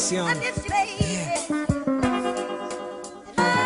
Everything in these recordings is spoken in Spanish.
canción.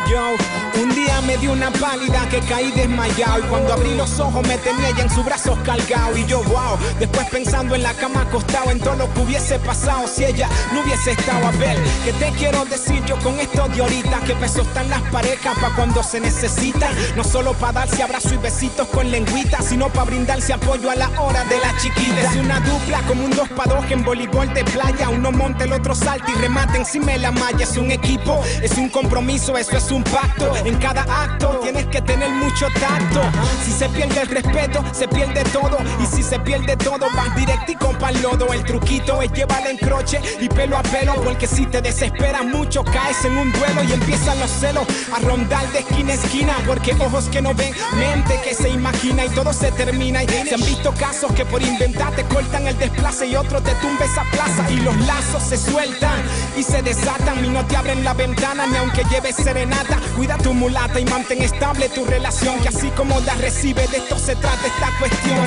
Yo, un día me dio una pálida que caí desmayado, y cuando abrí los ojos me tenía ella en sus brazos cargado. Y yo, wow, después pensando en la cama acostado, en todo lo que hubiese pasado si ella no hubiese estado. A ver, ¿qué te quiero decir yo con esto de ahorita? Que pesos están las parejas pa' cuando se necesitan, no solo pa' darse abrazos y besitos con lengüita, sino pa' brindarse apoyo a la hora de la chiquita. Es una dupla como un 2 para 2 en voleibol de playa, uno monta, el otro salta y remata encima de la malla. Es un equipo, es un compromiso, eso es un pacto. En cada acto tienes que tener mucho tacto. Si se pierde el respeto, se pierde todo. Y si se pierde todo, vas directico pa'l lodo. El truquito es llevar en croche y pelo a pelo, porque si te desesperas mucho caes en un duelo y empiezan los celos a rondar de esquina a esquina, porque ojos que no ven, mente que se imagina, y todo se termina. Y se han visto casos que por inventar te cortan el desplace y otro te tumba esa plaza, y los lazos se sueltan y se desatan y no te abren la ventana ni aunque lleves serenata. Cuida tu mulata y mantén estable tu relación, que así como la recibe, de esto se trata esta cuestión.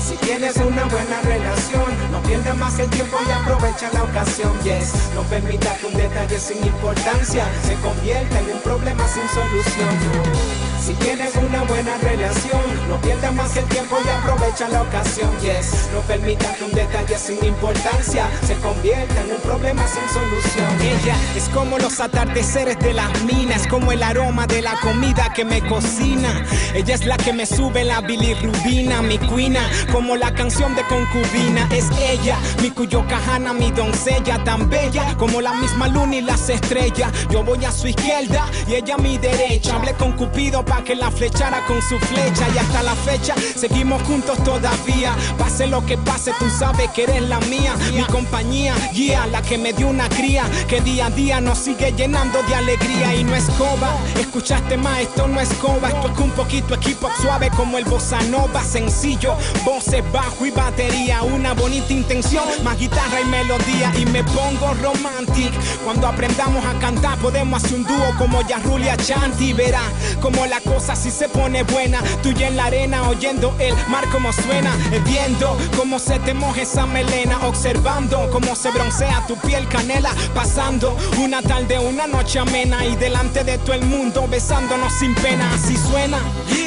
Si tienes una buena relación, no pierdas más el tiempo y aprovecha la ocasión. Yes, no permita que un detalle sin importancia se convierta en un problema sin solución. Si tienes una buena relación, no pierdas más el tiempo y aprovecha la ocasión. Yes, no permita que un detalle sin importancia se convierta en un problema sin solución. Ella es como los atardeceres de las minas, como el aroma de la comida que me cocina. Ella es la que me sube la bilirrubina, mi cuina, como la canción de concubina. Es ella, mi cuyocajana, mi doncella, tan bella como la misma luna y las estrellas. Yo voy a su izquierda y ella a mi derecha. Hablé con Cupido pa' que la flechara con su flecha, y hasta la fecha seguimos juntos todavía. Pase lo que pase, tú sabes que eres la mía, mi compañía, guía, la que me dio una cría, que día a día nos sigue llenando de alegría. Y no es coba, escuchaste más, esto no es coba, esto es un poquito equipo suave como el bossa nova, sencillo, voces, bajo y batería, una bonita intención, más guitarra y melodía. Y me pongo romantic cuando aprendamos a cantar, podemos hacer un dúo como Yarrul y Ashanti. Verá como la cosa si se pone buena, tú y en la arena oyendo el mar como suena, viendo cómo se te moja esa melena, observando cómo se broncea tu piel canela, pasando una tarde, una noche amena, y delante de todo el mundo besándonos sin pena. Así suena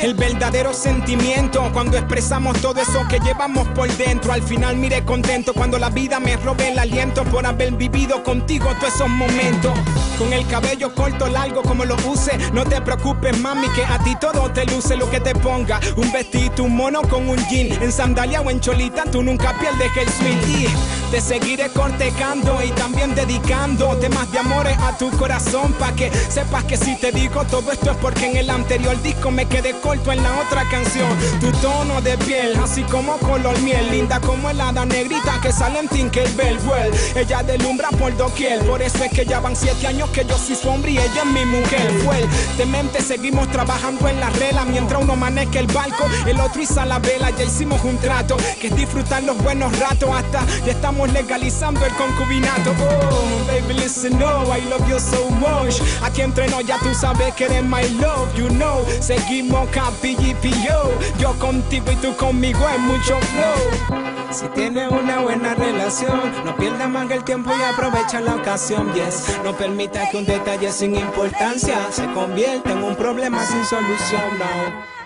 el verdadero sentimiento cuando expresamos todo eso que llevamos por dentro. Al final miré contento cuando la vida me robe el aliento por haber vivido contigo todos esos momentos. Con el cabello corto, largo como lo use, no te preocupes mami, que a ti todo te luce. Lo que te ponga, un vestido, un mono con un jean, en sandalia o en cholita, tú nunca pierdes el swing. Y te seguiré cortejando y también dedicando temas de amores a tu corazón, pa' que sepas que si te digo todo esto es porque en el anterior disco me quedé corto en la otra canción. Tu tono de piel, así como color miel, linda como el hada negrita que sale en Tinkerbell. Well, ella deslumbra por doquier, por eso es que ya van 7 años que yo soy su hombre y ella es mi mujer. Well, de mente seguimos trabajando en la regla, mientras uno maneja el barco, el otro iza la vela. Ya hicimos un trato que es disfrutar los buenos ratos, hasta ya estamos legalizando el concubinato. Oh, baby, listen, no, I love you so much. Aquí entre nos ya tú sabes que eres my love, you know. Seguimos KPGPO, yo contigo y tú conmigo es mucho flow. Si tienes una buena relación, no pierdas más el tiempo y aprovecha la ocasión. Yes, no permita que un detalle sin importancia se convierta en un problema sin solución, no.